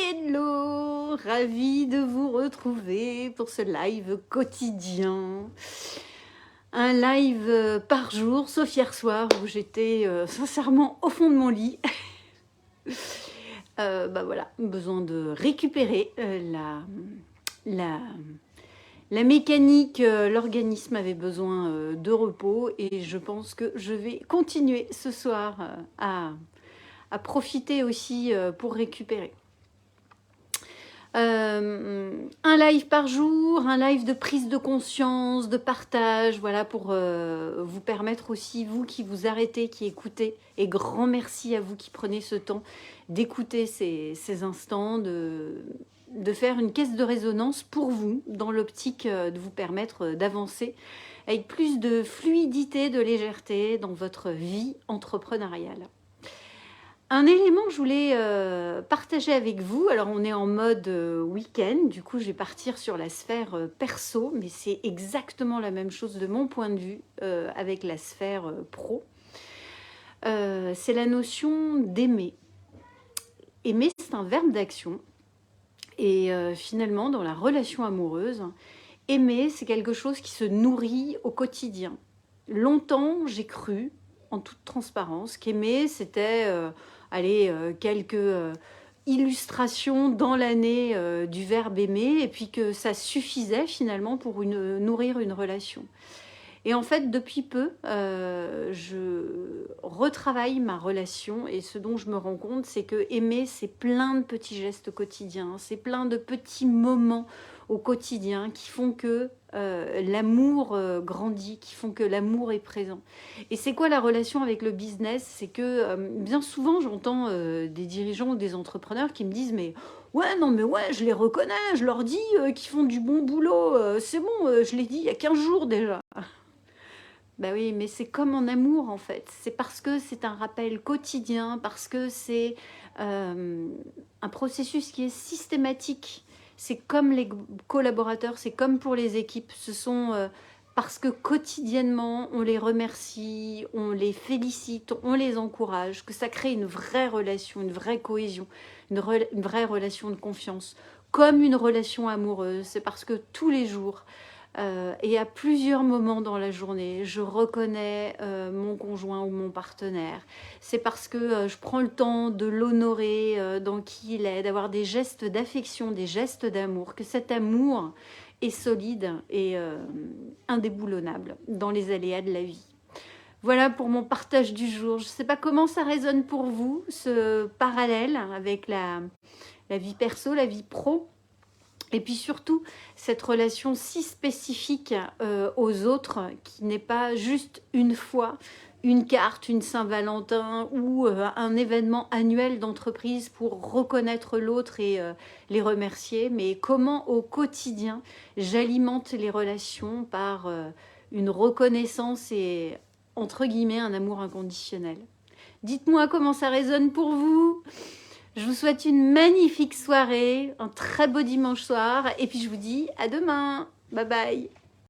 Hello, ravie de vous retrouver pour ce live quotidien. Un live par jour, sauf hier soir où j'étais sincèrement au fond de mon lit. Bah voilà, besoin de récupérer la mécanique, l'organisme avait besoin de repos et je pense que je vais continuer ce soir à profiter aussi pour récupérer. Un live par jour, un live de prise de conscience, de partage, voilà, pour vous permettre aussi, vous qui vous arrêtez, qui écoutez, et grand merci à vous qui prenez ce temps d'écouter ces instants, de faire une caisse de résonance pour vous, dans l'optique de vous permettre d'avancer avec plus de fluidité, de légèreté dans votre vie entrepreneuriale. Un élément que je voulais partager avec vous, alors on est en mode week-end, du coup je vais partir sur la sphère perso, mais c'est exactement la même chose de mon point de vue avec la sphère pro. C'est la notion d'aimer. Aimer, c'est un verbe d'action. Et finalement, dans la relation amoureuse, aimer, c'est quelque chose qui se nourrit au quotidien. Longtemps, j'ai cru, en toute transparence, qu'aimer, c'était quelques illustrations dans l'année du verbe aimer, et puis que ça suffisait finalement pour nourrir une relation. Et en fait, depuis peu, je retravaille ma relation et ce dont je me rends compte, c'est que aimer, c'est plein de petits gestes quotidiens, c'est plein de petits moments au quotidien qui font que l'amour grandit, qui font que l'amour est présent. Et c'est quoi la relation avec le business? C'est que bien souvent, j'entends des dirigeants ou des entrepreneurs qui me disent « mais ouais, non, mais ouais, je les reconnais, je leur dis qu'ils font du bon boulot, c'est bon, je l'ai dit il y a 15 jours déjà ». Ben oui, mais c'est comme en amour en fait. C'est parce que c'est un rappel quotidien, parce que c'est un processus qui est systématique. C'est comme les collaborateurs, c'est comme pour les équipes. Ce sont parce que quotidiennement, on les remercie, on les félicite, on les encourage, que ça crée une vraie relation, une vraie cohésion, une vraie relation de confiance, comme une relation amoureuse. C'est parce que tous les jours, et à plusieurs moments dans la journée, je reconnais mon conjoint ou mon partenaire. C'est parce que je prends le temps de l'honorer dans qui il est, d'avoir des gestes d'affection, des gestes d'amour, que cet amour est solide et indéboulonnable dans les aléas de la vie. Voilà pour mon partage du jour. Je ne sais pas comment ça résonne pour vous, ce parallèle avec la vie perso, la vie pro. Et puis surtout, cette relation si spécifique aux autres, qui n'est pas juste une fois, une carte, une Saint-Valentin ou un événement annuel d'entreprise pour reconnaître l'autre et les remercier, mais comment au quotidien, j'alimente les relations par une reconnaissance et, entre guillemets, un amour inconditionnel. Dites-moi comment ça résonne pour vous. Je vous souhaite une magnifique soirée, un très beau dimanche soir et puis je vous dis à demain. Bye bye.